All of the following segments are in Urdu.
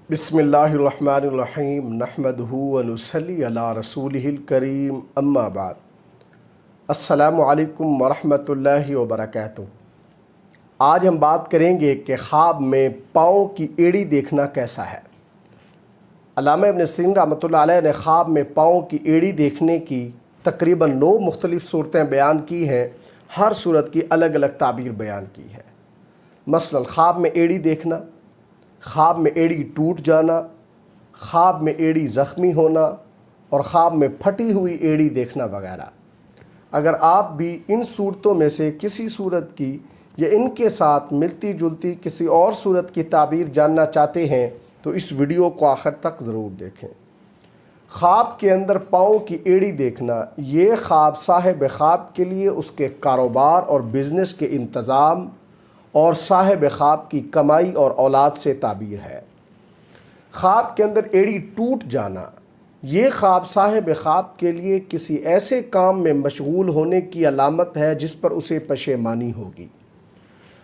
بسم اللہ الرحمن الرحیم نحمدہ ونصلی علی رسولہ الکریم اما بعد السلام علیکم ورحمۃ اللہ وبرکاتہ۔ آج ہم بات کریں گے کہ خواب میں پاؤں کی ایڑی دیکھنا کیسا ہے۔ علامہ ابن سیرین رحمۃ اللہ علیہ نے خواب میں پاؤں کی ایڑی دیکھنے کی تقریباً 9 مختلف صورتیں بیان کی ہیں، ہر صورت کی الگ الگ تعبیر بیان کی ہے۔ مثلا خواب میں ایڑی دیکھنا، خواب میں ایڑی ٹوٹ جانا، خواب میں ایڑی زخمی ہونا اور خواب میں پھٹی ہوئی ایڑی دیکھنا وغیرہ۔ اگر آپ بھی ان صورتوں میں سے کسی صورت کی یا ان کے ساتھ ملتی جلتی کسی اور صورت کی تعبیر جاننا چاہتے ہیں تو اس ویڈیو کو آخر تک ضرور دیکھیں۔ خواب کے اندر پاؤں کی ایڑی دیکھنا، یہ خواب صاحب خواب کے لیے اس کے کاروبار اور بزنس کے انتظام اور صاحب خواب کی کمائی اور اولاد سے تعبیر ہے۔ خواب کے اندر ایڑی ٹوٹ جانا، یہ خواب صاحب خواب کے لیے کسی ایسے کام میں مشغول ہونے کی علامت ہے جس پر اسے پشیمانی ہوگی۔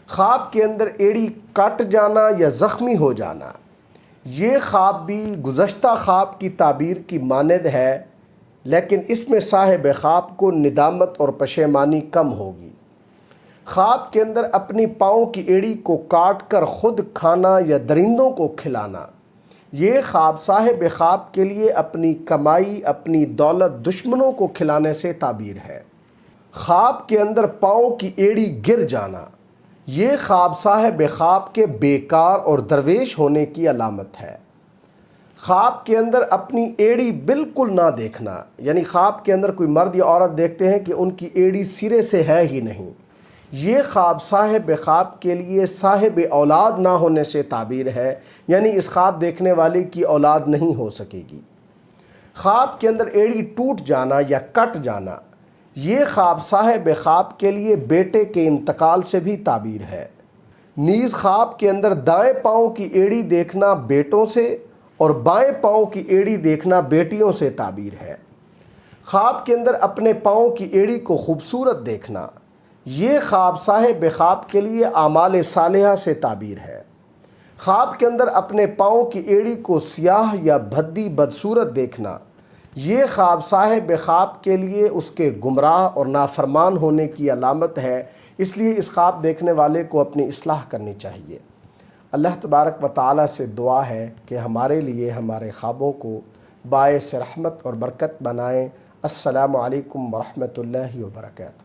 خواب کے اندر ایڑی کٹ جانا یا زخمی ہو جانا، یہ خواب بھی گزشتہ خواب کی تعبیر کی مانند ہے، لیکن اس میں صاحب خواب کو ندامت اور پشیمانی کم ہوگی۔ خواب کے اندر اپنی پاؤں کی ایڑی کو کاٹ کر خود کھانا یا درندوں کو کھلانا، یہ خواب صاحب خواب کے لیے اپنی کمائی، اپنی دولت دشمنوں کو کھلانے سے تعبیر ہے۔ خواب کے اندر پاؤں کی ایڑی گر جانا، یہ خواب صاحب خواب کے بیکار اور درویش ہونے کی علامت ہے۔ خواب کے اندر اپنی ایڑی بالکل نہ دیکھنا، یعنی خواب کے اندر کوئی مرد یا عورت دیکھتے ہیں کہ ان کی ایڑی سرے سے ہے ہی نہیں، یہ خواب صاحب خواب کے لیے صاحب اولاد نہ ہونے سے تعبیر ہے، یعنی اس خواب دیکھنے والے کی اولاد نہیں ہو سکے گی۔ خواب کے اندر ایڑی ٹوٹ جانا یا کٹ جانا، یہ خواب صاحب خواب کے لیے بیٹے کے انتقال سے بھی تعبیر ہے۔ نیز خواب کے اندر دائیں پاؤں کی ایڑی دیکھنا بیٹوں سے اور بائیں پاؤں کی ایڑی دیکھنا بیٹیوں سے تعبیر ہے۔ خواب کے اندر اپنے پاؤں کی ایڑی کو خوبصورت دیکھنا، یہ خواب صاحب خواب کے لیے اعمال صالحہ سے تعبیر ہے۔ خواب کے اندر اپنے پاؤں کی ایڑی کو سیاہ یا بھدی بدصورت دیکھنا، یہ خواب صاحب خواب کے لیے اس کے گمراہ اور نافرمان ہونے کی علامت ہے، اس لیے اس خواب دیکھنے والے کو اپنی اصلاح کرنی چاہیے۔ اللہ تبارک و تعالیٰ سے دعا ہے کہ ہمارے لیے ہمارے خوابوں کو باعث رحمت اور برکت بنائیں۔ السلام علیکم ورحمۃ اللہ وبرکاتہ۔